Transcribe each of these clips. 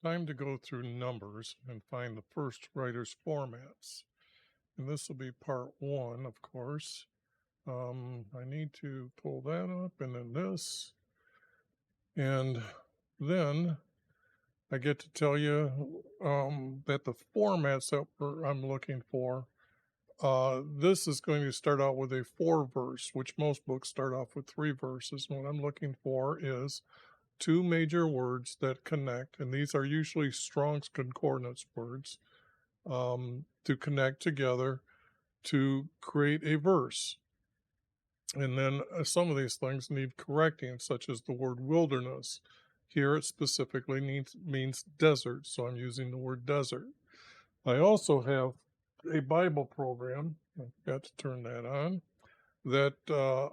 Time to go through Numbers and find the first writer's formats. And this will be part one, of course. I need to pull that up and then this. And then I get to tell you that the formats that I'm looking for, this is going to start out with a 4-verse, which most books start off with 3 verses. And what I'm looking for is 2 major words that connect, and these are usually Strong's Concordance words, to connect together to create a verse. And then some of these things need correcting, such as the word wilderness. Here it specifically means desert, so I'm using the word desert. I also have a Bible program. I forgot to turn that on. That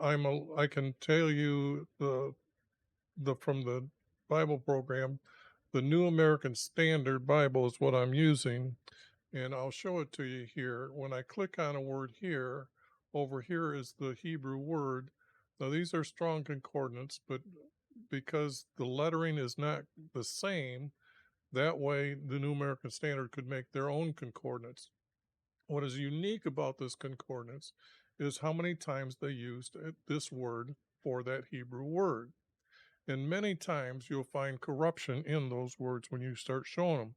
I can tell you from the Bible program, the New American Standard Bible is what I'm using, and I'll show it to you here. When I click on a word here, over here is the Hebrew word. Now these are strong concordance, but because the lettering is not the same, that way the New American Standard could make their own concordance. What is unique about this concordance is how many times they used this word for that Hebrew word. And many times you'll find corruption in those words when you start showing them.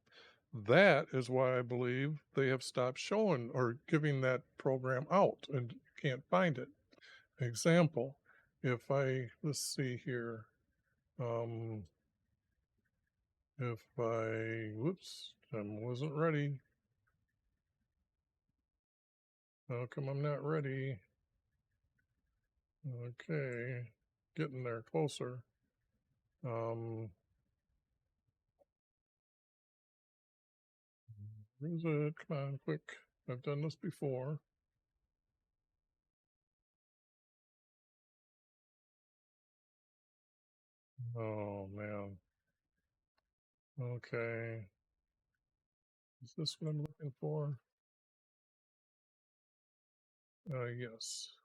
That is why I believe they have stopped showing or giving that program out and you can't find it. Example, let's see here. Whoops, I wasn't ready. How come I'm not ready? Okay, getting there closer. Where's it? Come on, quick. I've done this before. Oh, man. Okay. Is this what I'm looking for? Yes.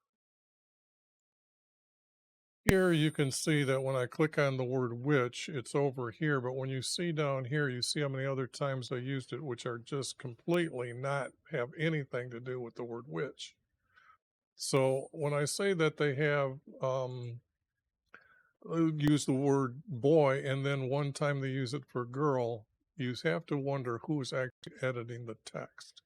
Here you can see that when I click on the word which, it's over here. But when you see down here, you see how many other times I used it, which are just completely not have anything to do with the word which. So when I say that they have use the word boy and then one time they use it for girl, you have to wonder who's actually editing the text.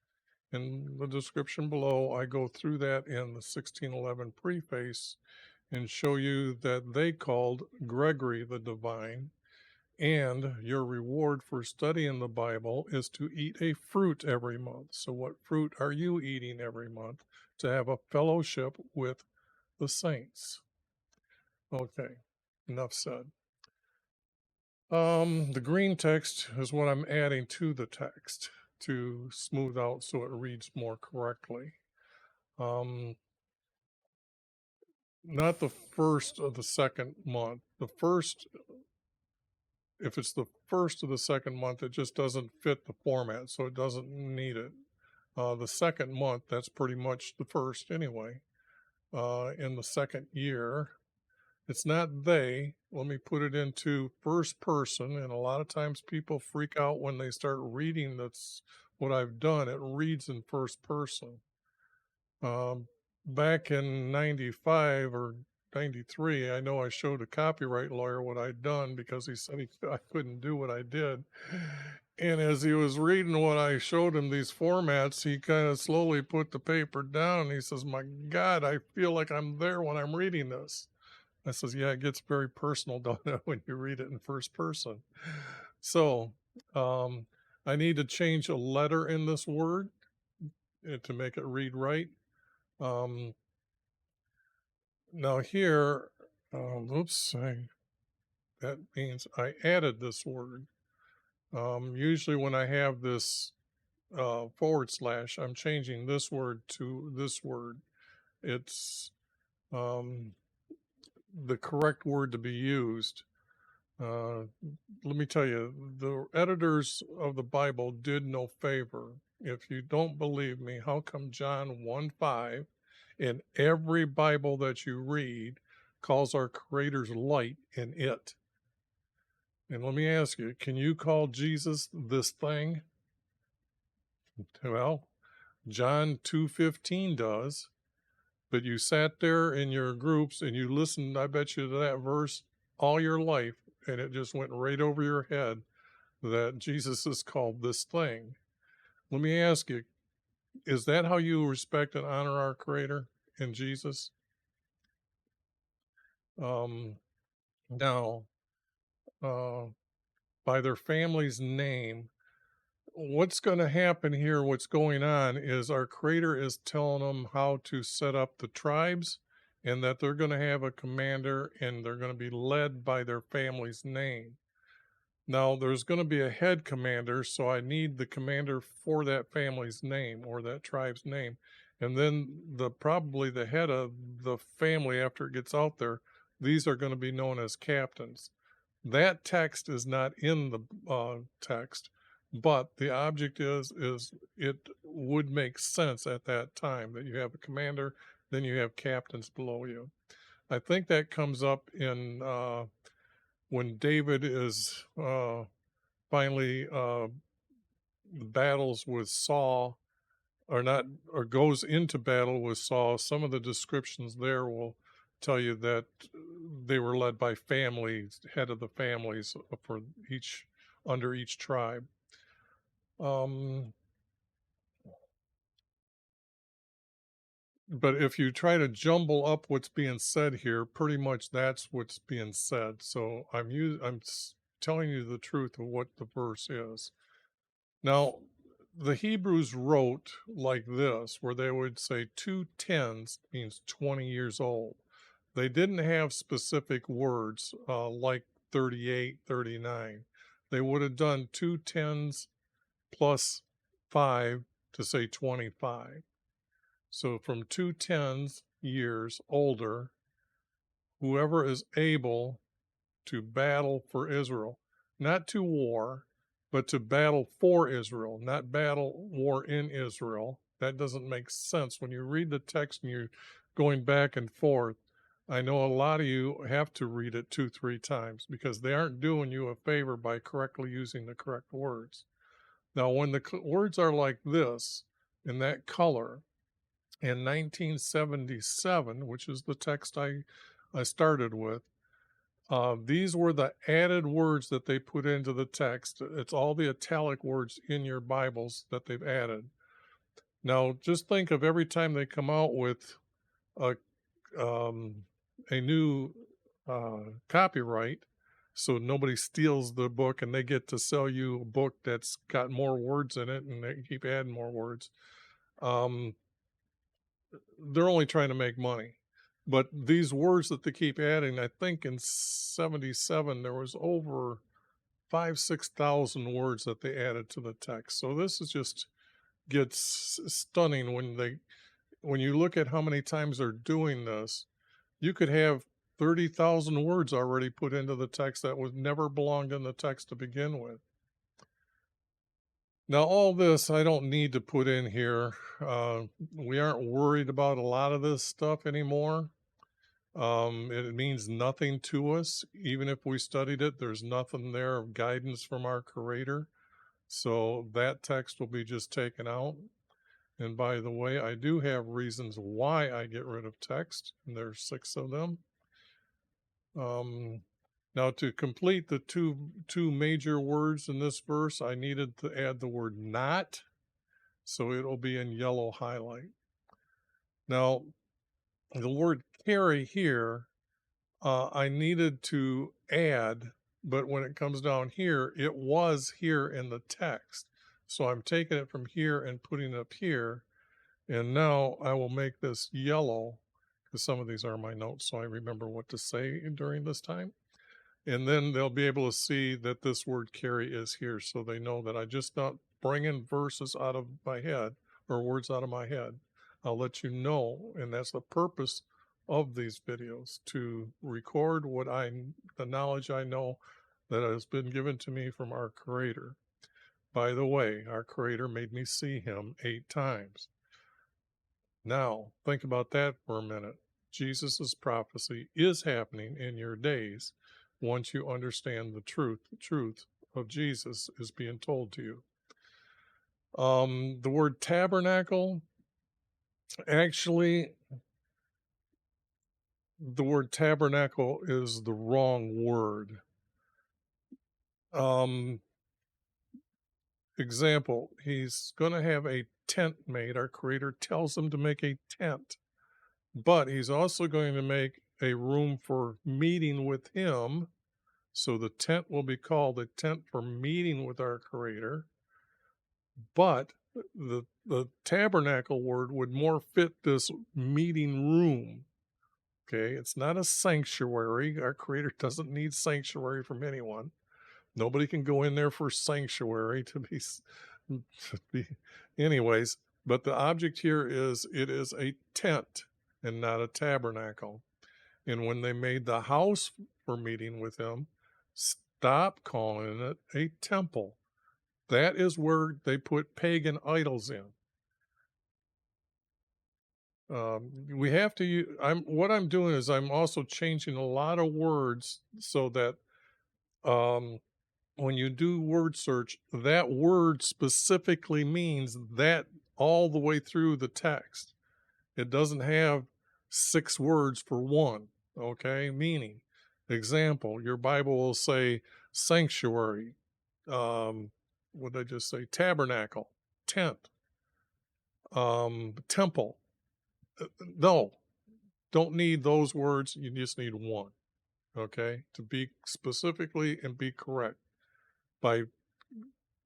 In the description below, I go through that in the 1611 preface and show you that they called Gregory the divine, and your reward for studying the Bible is to eat a fruit every month. So what fruit are you eating every month to have a fellowship with the saints? Okay, enough said. The green text is what I'm adding to the text to smooth out so it reads more correctly. Not the first of the second month. If it's the first of the second month, it just doesn't fit the format, so it doesn't need it. The second month, that's pretty much the first anyway. In the second year, it's not they. Let me put it into first person, and a lot of times people freak out when they start reading that's what I've done. It reads in first person. Back in 95 or 93, I know I showed a copyright lawyer what I'd done because he said I couldn't do what I did. And as he was reading what I showed him, these formats, he kind of slowly put the paper down. And he says, "My God, I feel like I'm there when I'm reading this." I says, "Yeah, it gets very personal, don't it, when you read it in first person." So I need to change a letter in this word to make it read right. Now here, oops, that means I added this word. Usually when I have this forward slash, I'm changing this word to this word. It's the correct word to be used. Let me tell you, the editors of the Bible did no favor. If you don't believe me, how come John 1:5 in every Bible that you read calls our Creator's light in it? And let me ask you, can you call Jesus this thing? Well, John 2:15 does, but you sat there in your groups and you listened, I bet you, to that verse all your life, and it just went right over your head that Jesus is called this thing. Let me ask you, is that how you respect and honor our Creator in Jesus? Um, now, uh, by their family's name, what's going to happen here, what's going on is our Creator is telling them how to set up the tribes and that they're going to have a commander and they're going to be led by their family's name. Now, there's going to be a head commander, so I need the commander for that family's name or that tribe's name. And then probably the head of the family after it gets out there, these are going to be known as captains. That text is not in the text, but the object is it would make sense at that time that you have a commander, then you have captains below you. I think that comes up in when David is finally battles with Saul, or not, or goes into battle with Saul. Some of the descriptions there will tell you that they were led by families, head of the families for each, under each tribe. But if you try to jumble up what's being said here, pretty much that's what's being said. So I'm telling you the truth of what the verse is. Now, the Hebrews wrote like this, where they would say 2 tens means 20 years old. They didn't have specific words like 38, 39. They would have done 2 tens plus 5 to say 25. So from 2 tens years older, whoever is able to battle for Israel, not to war, but to battle for Israel, not battle war in Israel. That doesn't make sense. When you read the text and you're going back and forth, I know a lot of you have to read it 2, 3 times because they aren't doing you a favor by correctly using the correct words. Now, when the words are like this, in that color, in 1977, which is the text I started with, these were the added words that they put into the text. It's all the italic words in your Bibles that they've added. Now, just think of every time they come out with a, a new copyright, so nobody steals the book and they get to sell you a book that's got more words in it and they keep adding more words. They're only trying to make money. But these words that they keep adding, I think in 77, there was over 6,000 words that they added to the text. So this is just gets stunning when you look at how many times they're doing this. You could have 30,000 words already put into the text that was never belonged in the text to begin with. Now, all this I don't need to put in here. We aren't worried about a lot of this stuff anymore. It means nothing to us. Even if we studied it, there's nothing there of guidance from our Creator. So that text will be just taken out. And by the way, I do have reasons why I get rid of text, and there's 6 of them. Now, to complete the two major words in this verse, I needed to add the word not, so it'll be in yellow highlight. Now, the word carry here, I needed to add, but when it comes down here, it was here in the text. So I'm taking it from here and putting it up here. And now I will make this yellow, because some of these are my notes, so I remember what to say during this time. And then they'll be able to see that this word carry is here, so they know that I just not bringing verses out of my head or words out of my head. I'll let you know, and that's the purpose of these videos, to record the knowledge I know that has been given to me from our Creator. By the way, our Creator made me see Him 8 times. Now, think about that for a minute. Jesus' prophecy is happening in your days. once you understand the truth of Jesus is being told to you. The word tabernacle, actually, the word tabernacle is the wrong word. Example, he's going to have a tent made. Our Creator tells him to make a tent, but he's also going to make a room for meeting with him. So the tent will be called a tent for meeting with our Creator. But the tabernacle word would more fit this meeting room. Okay, it's not a sanctuary. Our Creator doesn't need sanctuary from anyone. Nobody can go in there for sanctuary to be anyways. But the object here is it is a tent and not a tabernacle. And when they made the house for meeting with him, stop calling it a temple. That is where they put pagan idols in. We have to. What I'm doing is I'm also changing a lot of words so that when you do word search, that word specifically means that all the way through the text. It doesn't have 6 words for one. Okay, meaning. Example: your Bible will say sanctuary. What did I just say? Tabernacle, tent, temple. No, don't need those words. You just need one, okay, to be specifically and be correct. By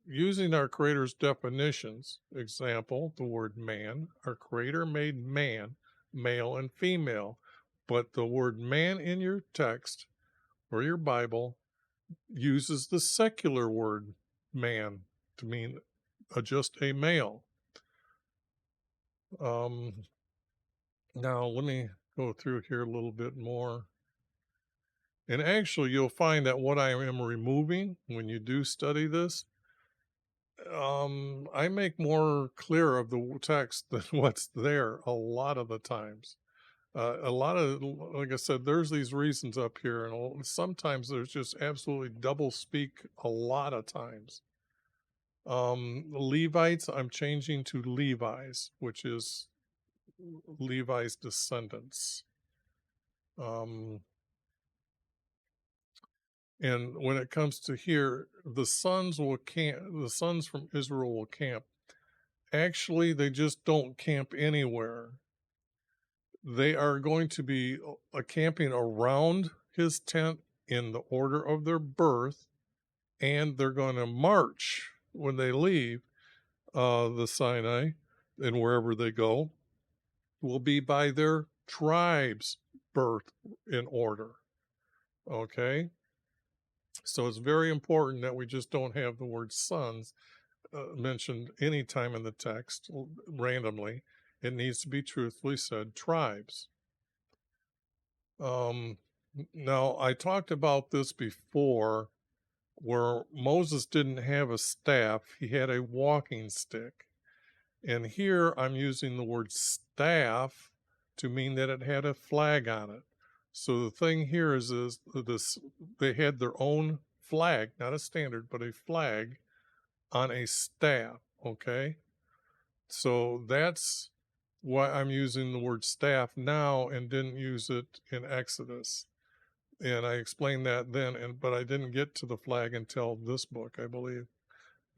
using our Creator's definitions, example, the word man, our Creator made man, male and female, but the word man in your text or your Bible uses the secular word man to mean just a male. Now, let me go through here a little bit more. And actually, you'll find that what I am removing when you do study this, I make more clear of the text than what's there a lot of the times. A lot of, like I said, there's these reasons up here, and sometimes there's just absolutely double speak a lot of times. Levites, I'm changing to Levi's, which is Levi's descendants. And when it comes to here, the sons from Israel will camp. Actually, they just don't camp anywhere. They are going to be camping around his tent in the order of their birth, and they're going to march when they leave the Sinai and wherever they go will be by their tribe's birth in order. Okay? So it's very important that we just don't have the word sons mentioned any time in the text randomly. It needs to be truthfully said tribes. Now, I talked about this before where Moses didn't have a staff, he had a walking stick. And here I'm using the word staff to mean that it had a flag on it. So the thing here is this: they had their own flag, not a standard, but a flag on a staff, okay? So that's why I'm using the word staff now and didn't use it in Exodus. And I explained that then, but I didn't get to the flag until this book, I believe.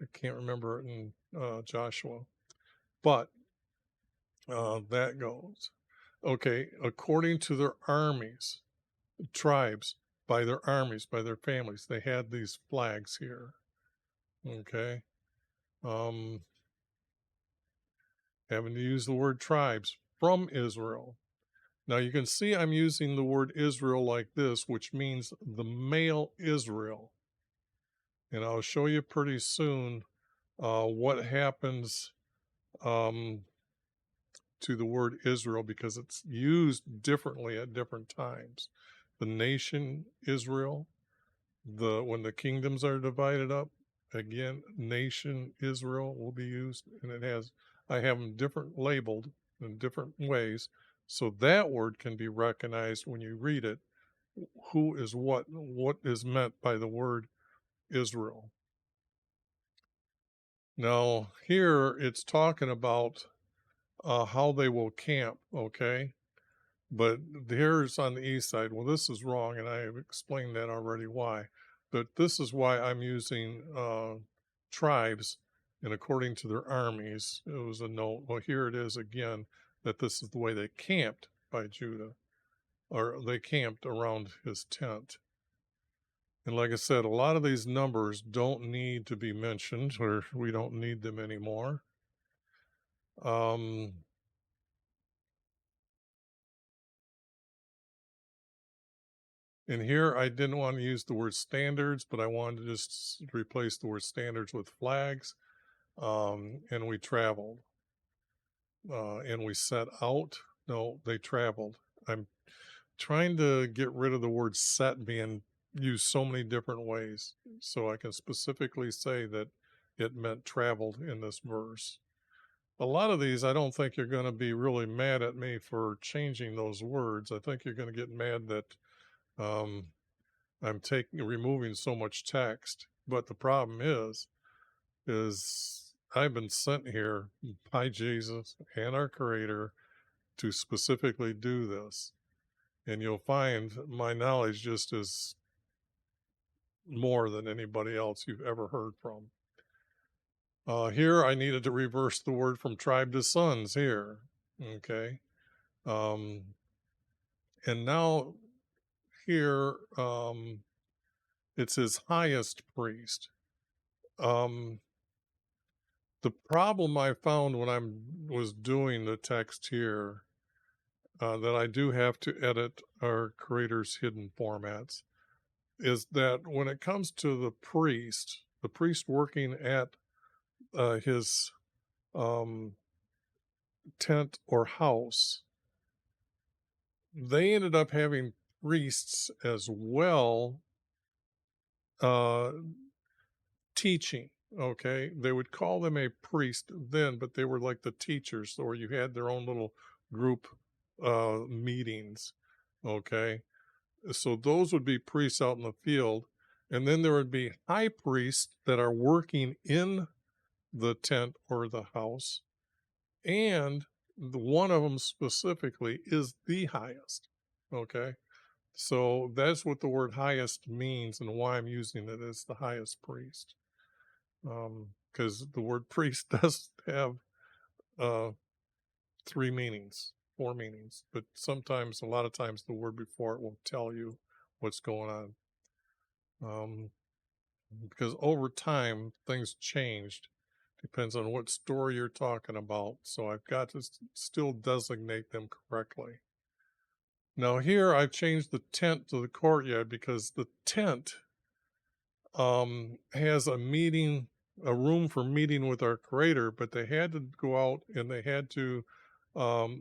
I can't remember it in Joshua. But that goes. Okay, according to their armies, tribes, by their armies, by their families, they had these flags here. Okay. Having to use the word tribes from Israel. Now you can see I'm using the word Israel like this, which means the male Israel. And I'll show you pretty soon what happens to the word Israel, because it's used differently at different times. The nation Israel, when the kingdoms are divided up, again, nation Israel will be used, and I have them different labeled in different ways, so that word can be recognized when you read it who is what is meant by the word Israel. Now, here it's talking about how they will camp, okay? But here's on the east side. Well, this is wrong, and I have explained that already why. But this is why I'm using tribes, and according to their armies, it was a note. Well, here it is again that this is the way they camped by Judah, or they camped around his tent. And like I said, a lot of these numbers don't need to be mentioned, or we don't need them anymore. Um, And here I didn't want to use the word standards, but I wanted to just replace the word standards with flags. And we traveled. And we set out. No, they traveled. I'm trying to get rid of the word set being used so many different ways. So I can specifically say that it meant traveled in this verse. A lot of these, I don't think you're going to be really mad at me for changing those words. I think you're going to get mad that um, I'm removing so much text. But the problem is I've been sent here by Jesus and our Creator to specifically do this. And you'll find my knowledge just is more than anybody else you've ever heard from. Here, I needed to reverse the word from tribe to sons here. Okay. Um, and now here, it's his highest priest. The problem I found when I was doing the text here, that I do have to edit our Creator's hidden formats, is that when it comes to the priest working at his tent or house, they ended up having priests as well uh, teaching. Okay, they would call them a priest then, but they were like the teachers, or you had their own little group meetings. Okay, so those would be priests out in the field, and then there would be high priests that are working in the tent or the house, and one of them specifically is the highest. Okay, so that's what the word highest means and why I'm using it as the highest priest. Because the word priest does have uh, three meanings, four meanings, but sometimes, a lot of times, the word before it will tell you what's going on. Because over time, things changed. Depends on what story you're talking about. So I've got to still designate them correctly. Now here I've changed the tent to the courtyard because the tent has a room for meeting with our Creator, but they had to go out and they had to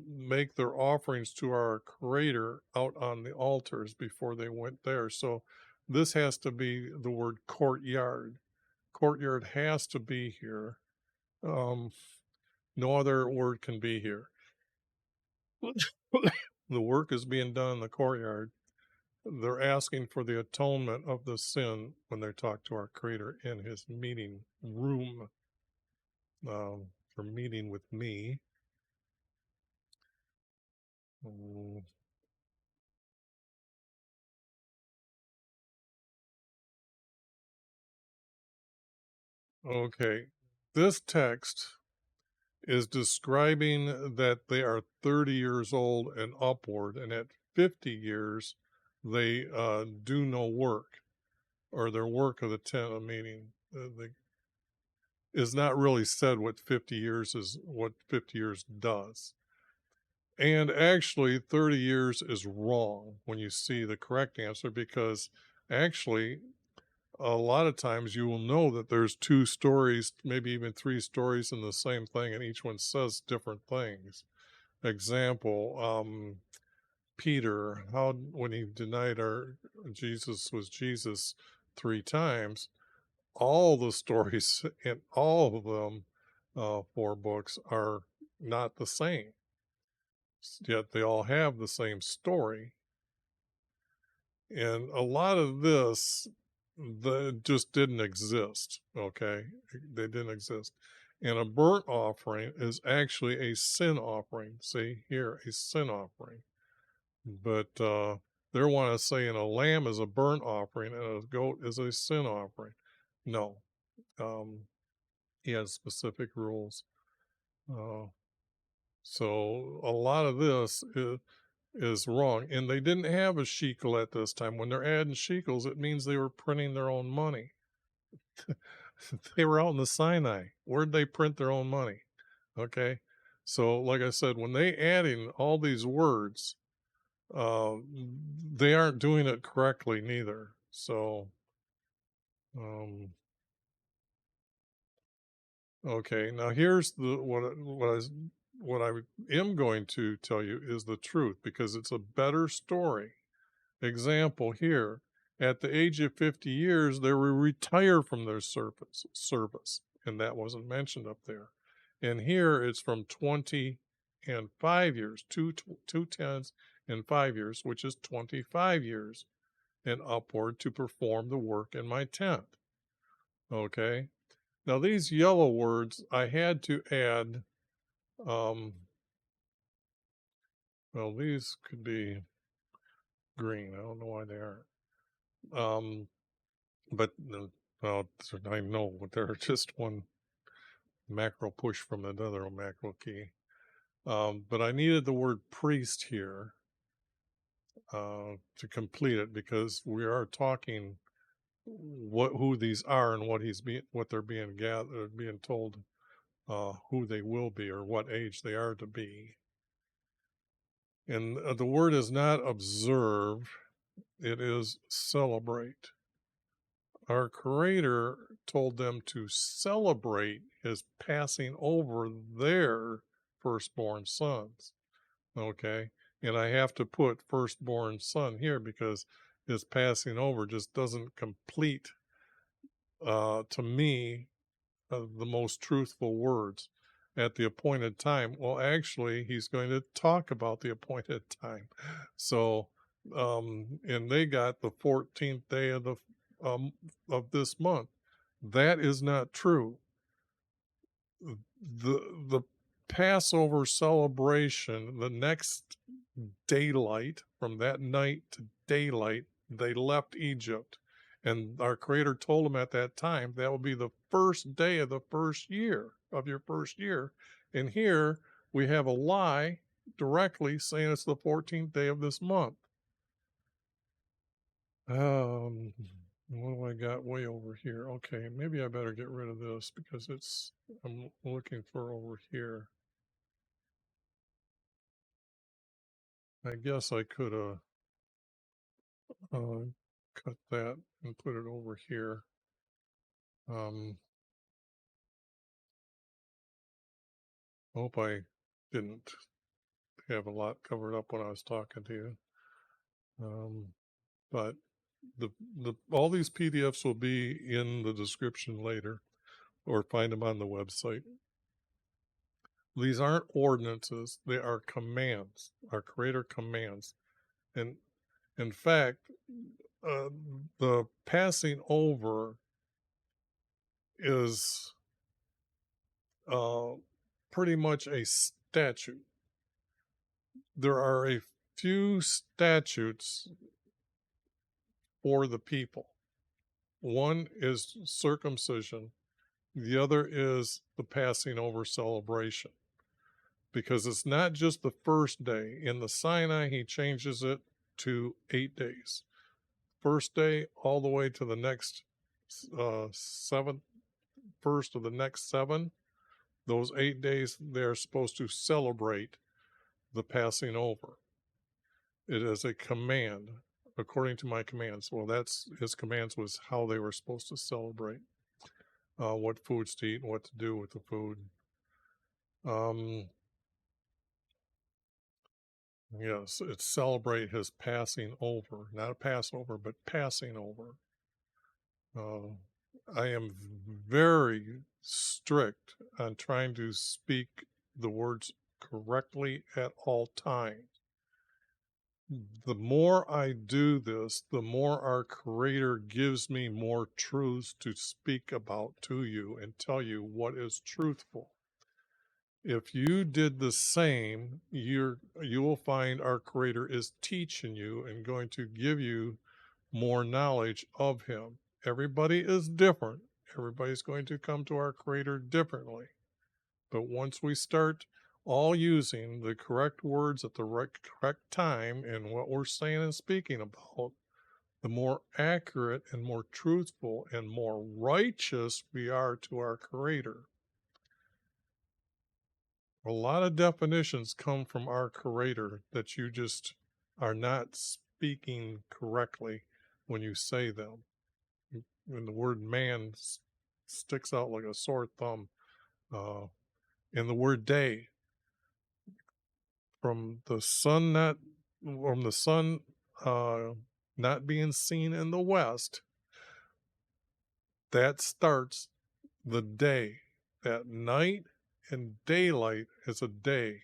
make their offerings to our Creator out on the altars before they went there. So this has to be the word courtyard. Courtyard has to be here. No other word can be here. The work is being done in the courtyard. They're asking for the atonement of the sin when they talk to our Creator in his meeting room, for meeting with me. Okay, this text is describing that they are 30 years old and upward, and at 50 years, they do no work, or their work of the tent of meeting. Is not really said what 50 years is, what 50 years does. And actually, 30 years is wrong when you see the correct answer, because actually, a lot of times you will know that there's two stories, maybe even three stories in the same thing, and each one says different things. Example, Peter, how when he denied our Jesus was Jesus 3 times, all the stories in all of them, 4 books, are not the same, yet they all have the same story. And a lot of this just didn't exist, okay? They didn't exist. And a burnt offering is actually a sin offering. See here, a sin offering. But they want to say a lamb is a burnt offering and a goat is a sin offering. No. He has specific rules. Uh, so a lot of this is wrong. And they didn't have a shekel at this time. When they're adding shekels, it means they were printing their own money. They were out in the Sinai. Where'd they print their own money? Okay. So, like I said, when they adding all these words, they aren't doing it correctly neither. So, um, okay. Now here's what I am going to tell you is the truth because it's a better story. Example here, at the age of 50 years, they will retire from their service, and that wasn't mentioned up there. And here it's from 20 and 5 years, two tens and 5 years, which is 25 years and upward to perform the work in my tent. Okay. Now these yellow words, I had to add, well, these could be green. I don't know why they aren't. But well, I know they're just one macro push from another macro key. But I needed the word priest here to complete it because we are talking who these are and what they're being gathered, being told who they will be or what age they are to be. And the word is not observe; it is celebrate. Our Creator told them to celebrate his passing over their firstborn sons. Okay. And I have to put firstborn son here because his passing over just doesn't complete, to me, the most truthful words at the appointed time. Well, actually, he's going to talk about the appointed time. So, and they got the 14th day of this month. That is not true. The Passover celebration, the next daylight, from that night to daylight, they left Egypt. And our Creator told them at that time that will be the first day of the first year of your first year. And here we have a lie directly saying it's the 14th day of this month. What do I got way over here? Okay, maybe I better get rid of this because I'm looking for over here. I guess I could have cut that and put it over here. Hope I didn't have a lot covered up when I was talking to you. But all these PDFs will be in the description later, or find them on the website. These aren't ordinances; they are commands. Our Creator commands, and in fact, the passing over is pretty much a statute. There are a few statutes for the people. One is circumcision. The other is the passing over celebration. Because it's not just the first day. In the Sinai, he changes it to 8 days. First day all the way to the next first of the next 7. Those 8 days, they're supposed to celebrate the passing over. It is a command, according to my commands. Well, that's his commands was how they were supposed to celebrate, what foods to eat and what to do with the food. Yes, it's celebrate his passing over, not a Passover, but passing over. I am very strict on trying to speak the words correctly at all times. The more I do this, the more our Creator gives me more truths to speak about to you and tell you what is truthful. If you did the same, you will find our Creator is teaching you and going to give you more knowledge of Him. Everybody is different. Everybody's going to come to our Creator differently. But once we start all using the correct words at the correct time and what we're saying and speaking about, the more accurate and more truthful and more righteous we are to our Creator. A lot of definitions come from our Creator that you just are not speaking correctly when you say them. When the word man sticks out like a sore thumb, and the word day, from the sun uh, not being seen in the west, that starts the day. That night and daylight is a day.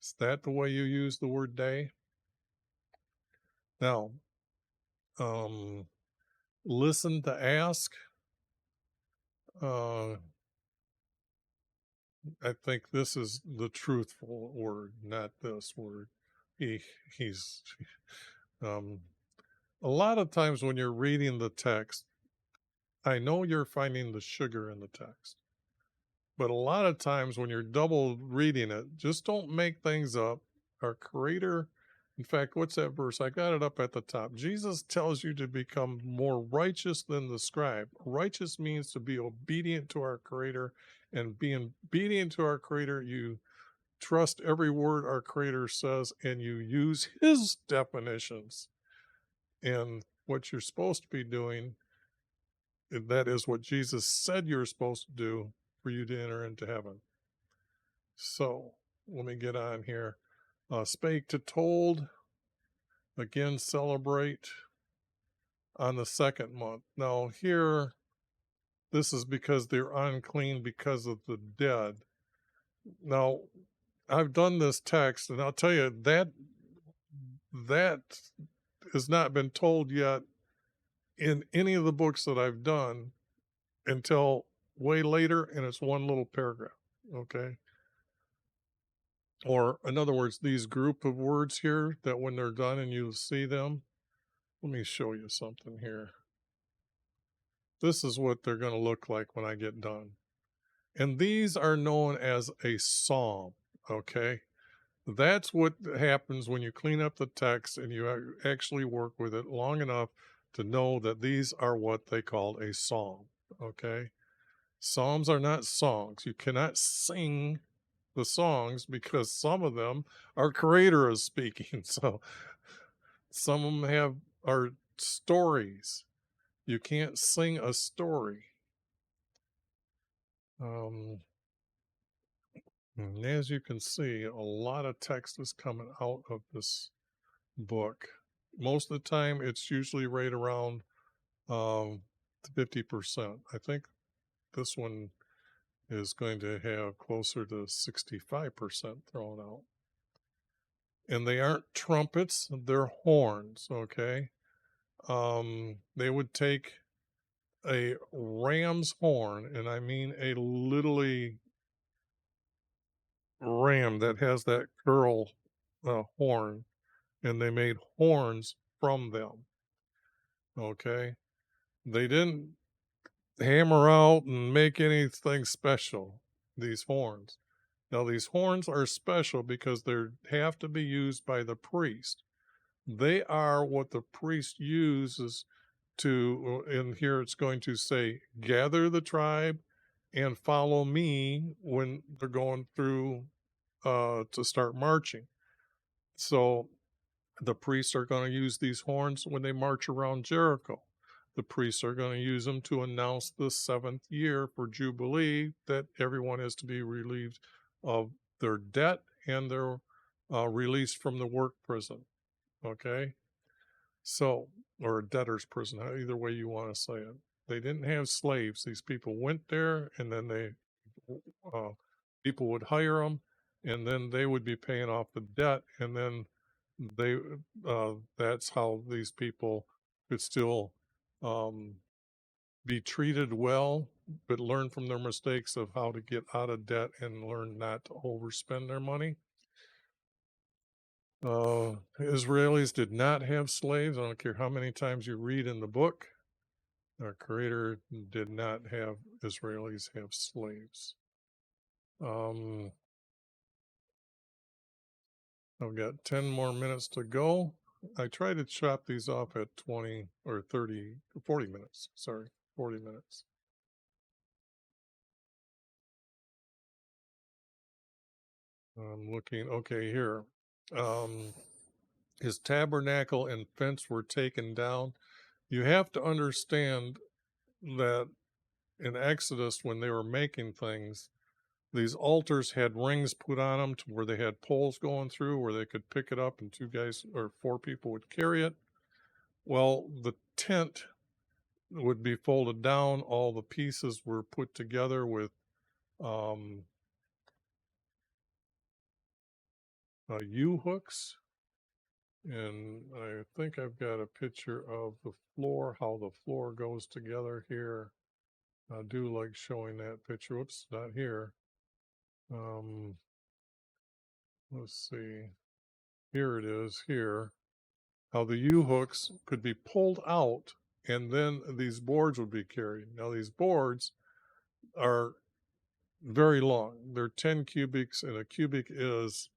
Is that the way you use the word day? Now, listen to ask. Uh, I think this is the truthful word, not this word. He's um, a lot of times when you're reading the text, I know you're finding the sugar in the text, but a lot of times when you're double reading it, just don't make things up. Our Creator, in fact, what's that verse? I got it up at the top. Jesus tells you to become more righteous than the scribe. Righteous means to be obedient to our Creator, and being obedient to our Creator, you trust every word our Creator says and you use His definitions. And what you're supposed to be doing, that is what Jesus said you're supposed to do for you to enter into heaven. So let me get on here. Spake to told, again, celebrate on the second month. Now, here, this is because they're unclean because of the dead. Now, I've done this text, and I'll tell you that has not been told yet in any of the books that I've done until way later, and it's one little paragraph. Okay. Or, in other words, these group of words here that when they're done and you see them, let me show you something here. This is what they're going to look like when I get done. And these are known as a psalm. Okay. That's what happens when you clean up the text and you actually work with it long enough to know that these are what they call a psalm. Okay. Psalms are not songs. You cannot sing the songs because some of them our Creator is speaking. So some of them are stories. You can't sing a story. And as you can see, a lot of text is coming out of this book. Most of the time, it's usually right around 50%. I think this one is going to have closer to 65% thrown out. And they aren't trumpets, they're horns, okay? They would take a ram's horn, and I mean a literally ram that has that curl horn, and they made horns from them, okay? They didn't hammer out and make anything special, these horns. Now, these horns are special because they have to be used by the priest. They are what the priest uses to, and here it's going to say, gather the tribe and follow me when they're going through to start marching. So the priests are going to use these horns when they march around Jericho. The priests are going to use them to announce the 7th year for Jubilee that everyone is to be relieved of their debt and they're released from the work prison. Okay? So, or a debtor's prison, either way you want to say it. They didn't have slaves. These people went there and then people would hire them and then they would be paying off the debt. And then they that's how these people could still be treated well, but learn from their mistakes of how to get out of debt and learn not to overspend their money. Israelis did not have slaves. I don't care how many times you read in the book. Our Creator did not have Israelis have slaves. I've got 10 more minutes to go. I try to chop these off at 20 or 30, 40 minutes. Sorry, 40 minutes. I'm looking, okay, here. His tabernacle and fence were taken down. You have to understand that in Exodus, when they were making things, these altars had rings put on them to where they had poles going through where they could pick it up and 2 guys or 4 people would carry it. Well, the tent would be folded down. All the pieces were put together with U-hooks. And I think I've got a picture of the floor, how the floor goes together here. I do like showing that picture. Whoops, not here. Let's see. Here it is here. How the U-hooks could be pulled out and then these boards would be carried. Now these boards are very long. They're 10 cubics and a cubic is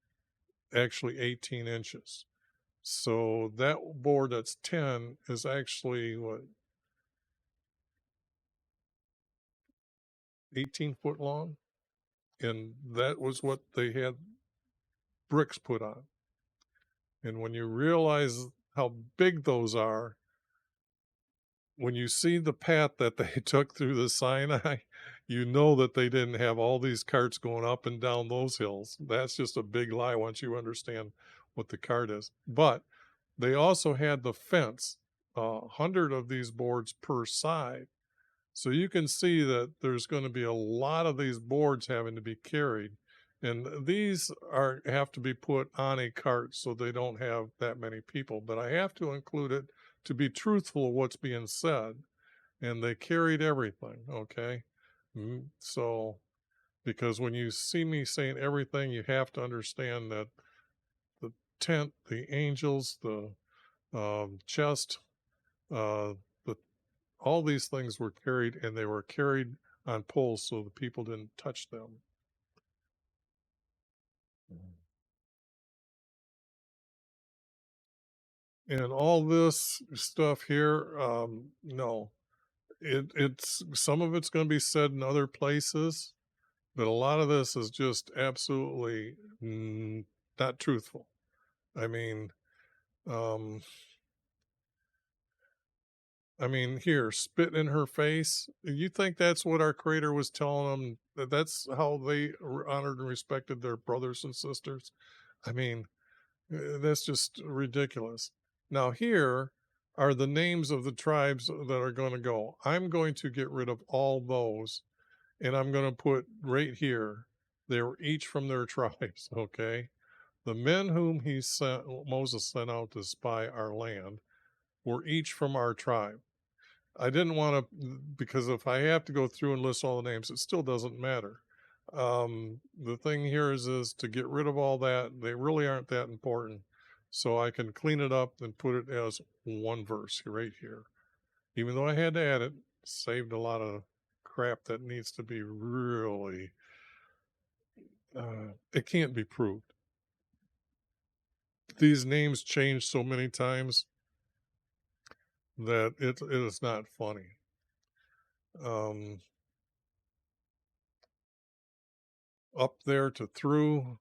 actually 18 inches. So that board that's 10 is actually what, 18 foot long? And that was what they had bricks put on. And when you realize how big those are, when you see the path that they took through the Sinai, you know that they didn't have all these carts going up and down those hills. That's just a big lie once you understand what the cart is. But they also had the fence, 100 of these boards per side. So you can see that there's going to be a lot of these boards having to be carried. And these have to be put on a cart so they don't have that many people. But I have to include it to be truthful of what's being said. And they carried everything, okay? So, because when you see me saying everything, you have to understand that the tent, the angels, the chest, the all these things were carried, and they were carried on poles so the people didn't touch them. And all this stuff here, no, it's some of it's going to be said in other places, but a lot of this is just absolutely not truthful. I mean, here, spit in her face. You think that's what our Creator was telling them? That's how they honored and respected their brothers and sisters? I mean, that's just ridiculous. Now, here are the names of the tribes that are going to go. I'm going to get rid of all those, and I'm going to put right here, they were each from their tribes, okay? The men whom Moses sent out to spy our land were each from our tribe. I didn't want to, because if I have to go through and list all the names, it still doesn't matter. The thing here is to get rid of all that. They really aren't that important. So I can clean it up and put it as one verse right here. Even though I had to add it, saved a lot of crap that needs to be really, it can't be proved. These names change so many times that it is not funny. Up there to through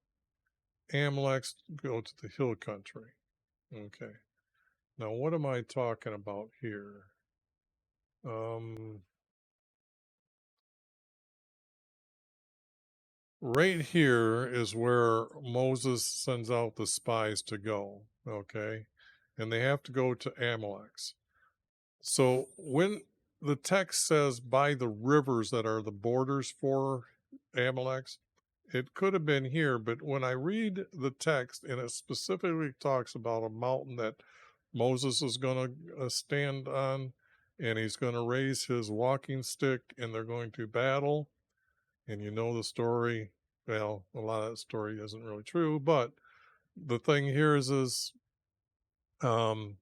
Amalek's go to the hill country. Okay. Now, what am I talking about here? Right here is where Moses sends out the spies to go. Okay. And they have to go to Amalek's. So when the text says by the rivers that are the borders for Amalek's, it could have been here, but when I read the text and it specifically talks about a mountain that Moses is going to stand on, and he's going to raise his walking stick and they're going to battle, and you know the story. Well, a lot of that story isn't really true, but the thing here is um,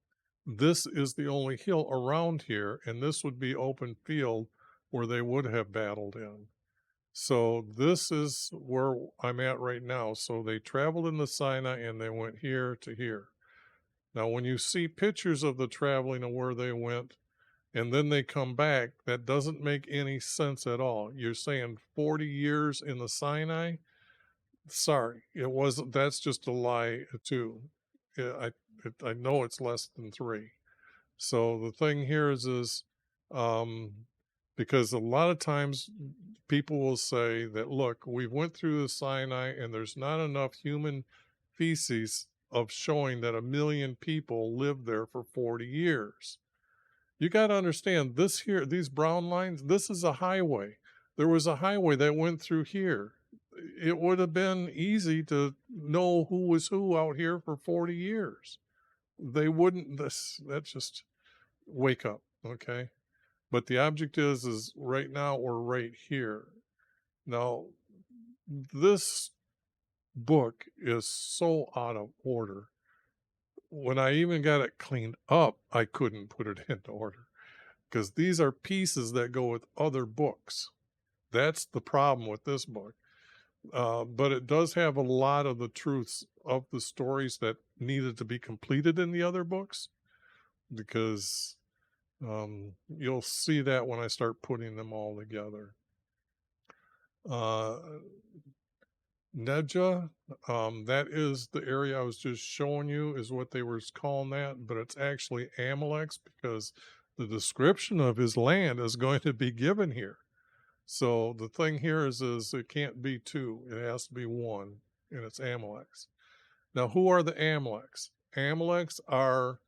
this is the only hill around here, and this would be open field where they would have battled in. So this is where I'm at right now. So they traveled in the Sinai and they went here to here. Now, when you see pictures of the traveling and where they went, and then they come back, that doesn't make any sense at all. You're saying 40 years in the Sinai? Sorry, it wasn't. That's just a lie too. I know it's less than 3. So the thing here is um, because a lot of times people will say that, look, we went through the Sinai and there's not enough human feces of showing that 1,000,000 people lived there for 40 years. You got to understand this here, these brown lines, this is a highway. There was a highway that went through here. It would have been easy to know who was who out here for 40 years. They wouldn't, that's just wake up, okay? But the object is right now we're right here. Now, this book is so out of order. When I even got it cleaned up, I couldn't put it into order because these are pieces that go with other books. That's the problem with this book. But it does have a lot of the truths of the stories that needed to be completed in the other books, because you'll see that when I start putting them all together. Neja, that is the area I was just showing you is what they were calling that, but it's actually Amalek's because the description of his land is going to be given here. So the thing here is it can't be 2, it has to be 1, and it's Amalek's. Now, who are the Amaleks? Amaleks are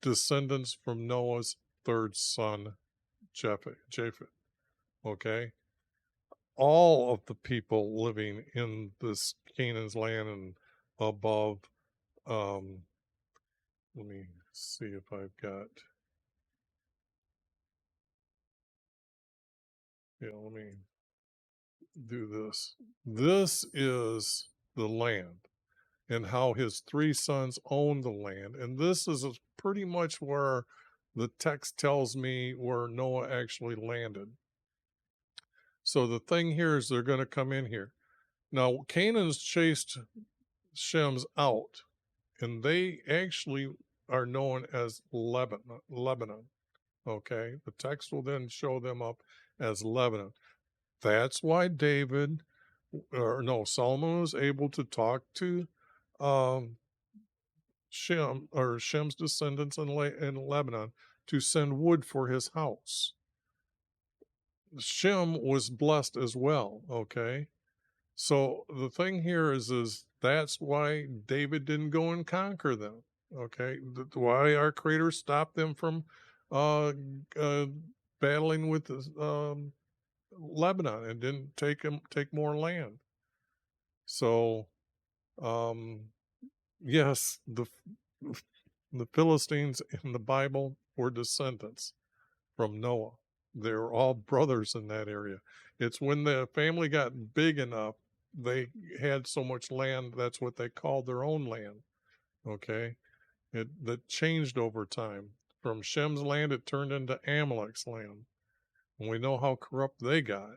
descendants from Noah's 3rd son, Japheth. Okay? All of the people living in this Canaan's land and above, let me see if I've got, let me do this. This is the land and how his 3 sons owned the land. And this is pretty much where the text tells me where Noah actually landed. So the thing here is they're going to come in here. Now, Canaan's chased Shem's out, and they actually are known as Lebanon. Okay, the text will then show them up as Lebanon. That's why Solomon was able to talk to Shem's descendants in Lebanon to send wood for his house. Shem was blessed as well, okay? So the thing here is that's why David didn't go and conquer them, okay? Why our Creator stopped them from battling with Lebanon and didn't take more land. So, yes, the Philistines in the Bible were descendants from Noah. They were all brothers in that area. It's when the family got big enough, they had so much land, that's what they called their own land. Okay? That changed over time. From Shem's land, it turned into Amalek's land. And we know how corrupt they got.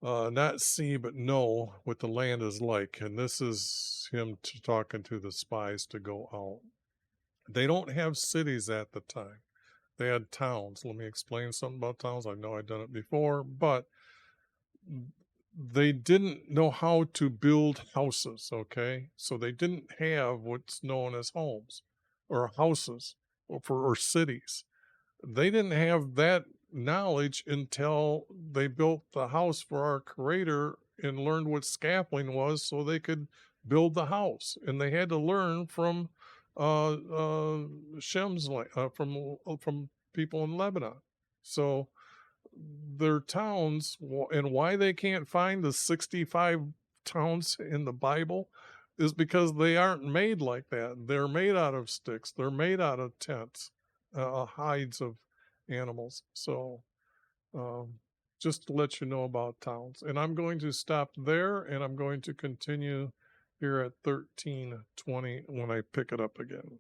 Not see, but know what the land is like. And this is him talking to the spies to go out. They don't have cities at the time. They had towns. Let me explain something about towns. I know I've done it before, but they didn't know how to build houses, okay? So they didn't have what's known as homes or houses or cities. They didn't have that knowledge until they built the house for our Creator and learned what scaffolding was so they could build the house. And they had to learn from Shem's from people in Lebanon. So their towns, and why they can't find the 65 towns in the Bible is because they aren't made like that. They're made out of sticks. They're made out of tents, hides of animals. So just to let you know about towns. And I'm going to stop there, and I'm going to continue here at 13:20 when I pick it up again.